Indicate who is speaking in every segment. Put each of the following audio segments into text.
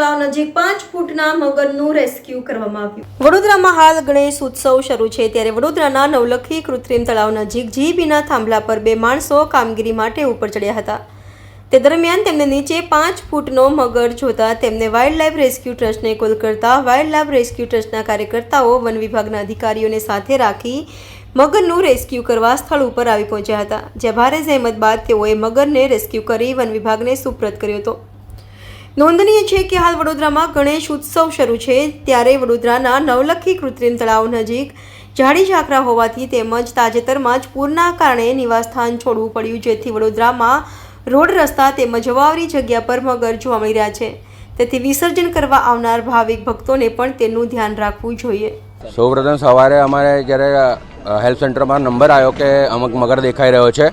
Speaker 1: તળાવ નજીક 5 ફૂટના મગરનું રેસ્ક્યુ કરવામાં આવ્યું। વડોદરામાં હાલ ગણેશ ઉત્સવ શરૂ છે, ત્યારે વડોદરાના નવલખી કૃત્રિમ તળાવ નજીક જીબીના થાંભલા પર 2 માણસો કામગીરી માટે ઉપર ચડ્યા હતા। તે દરમિયાન તેમને નીચે 5 ફૂટનો મગર જોતા તેમને વાઇલ્ડ લાઇફ રેસ્ક્યુ ટ્રસ્ટને કોલ કરતા વાઇલ્ડ લાઇફ રેસ્ક્યુ ટ્રસ્ટના કાર્યકર્તાઓ વન વિભાગના અધિકારીઓને સાથે રાખી મગરનું રેસ્ક્યુ કરવા સ્થળ ઉપર આવી પહોંચ્યા હતા, જ્યાં ભારે જહેમત બાદ તેઓએ મગરને રેસ્ક્યુ કરી વન વિભાગને સુપ્રત કર્યો હતો। નોંધનીય છે કે હાલ વડોદરામાં ગણેશ ઉત્સવ શરૂ છે, ત્યારે વડોદરાના નવલખી કૃત્રિમ તળાવ નજીક ઝાડી ઝાકરા હોવાથી તેમજ તાજેતરમાં જ પૂરના કારણે નિવાસસ્થાન છોડવું પડ્યું, જેથી વડોદરામાં રોડ રસ્તા તેમજ અવાવરી જગ્યા પર મગર જોવા મળી રહ્યા છે। તેથી વિસર્જન કરવા આવનાર ભાવિક ભક્તોને પણ તેનું ધ્યાન રાખવું જોઈએ।
Speaker 2: સૌપ્રથમ સવારે અમારે જ્યારે હેલ્થ સેન્ટરમાં નંબર આવ્યો કે અમુક મગર દેખાઈ રહ્યો છે,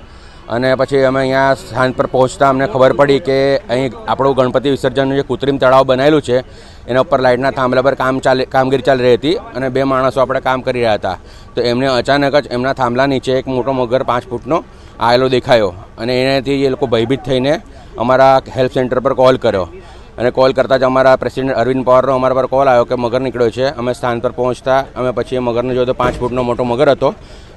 Speaker 2: અને પછી અમે અહીંયા સ્થાન પર પહોંચતા અમને ખબર પડી કે અહીં આપણું ગણપતિ વિસર્જનનું જે કૃત્રિમ તળાવ બનાવેલું છે એના ઉપર લાઇટના થાંભલા પર કામગીરી ચાલી રહી હતી, અને 2 માણસો આપણે કામ કરી રહ્યા હતા। તો એમને અચાનક જ એમના થાંભલા નીચે એક મોટો મગર 5 ફૂટનો આવેલો દેખાયો, અને એનાથી એ લોકો ભયભીત થઈને અમારા હેલ્થ સેન્ટર પર કોલ કર્યો, અને કોલ કરતાં જ અમારા પ્રેસિડેન્ટ અરવિંદ પવારનો અમારા પર કોલ આવ્યો કે મગર નીકળ્યો છે। અમે સ્થાન પર પહોંચતા અમે પછી એ મગરને જોયો તો 5 ફૂટનો મોટો મગર હતો,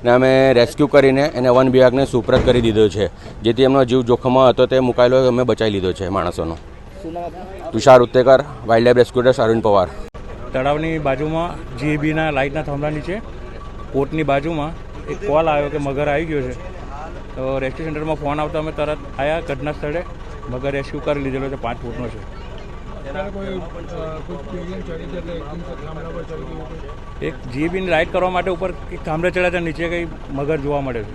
Speaker 2: ને અમે રેસ્ક્યુ કરીને એને વન વિભાગને સુપ્રત કરી દીધો છે, જેથી એમનો જીવ જોખમમાં હતો તે મુકાયેલો અમે બચાવી લીધો છે માણસોનો। Tushar Uttekar, wildlife rescue trust, Arvind Pawar.
Speaker 3: તળાવની બાજુમાં જીબીના લાઇટના થાંભલા નીચે કોર્ટની બાજુમાં એક કોલ આવ્યો કે મગર આવી ગયો છે, તો રેસ્ક્યુ સેન્ટરમાં ફોન આવતા અમે તરત આવ્યા ઘટના સ્થળે। મગર રેસ્ક્યુ કરી લીધેલો છે, 5 ફૂટનો છે। એક જીબીની રાઇડ કરવા માટે ઉપર થાંભલે ચડ્યા હતા, નીચે કંઈ મગર જોવા મળે છે।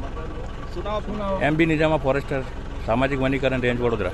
Speaker 3: MB નિઝામા ફોરેસ્ટર, સામાજિક વનીકરણ રેન્જ, વડોદરા।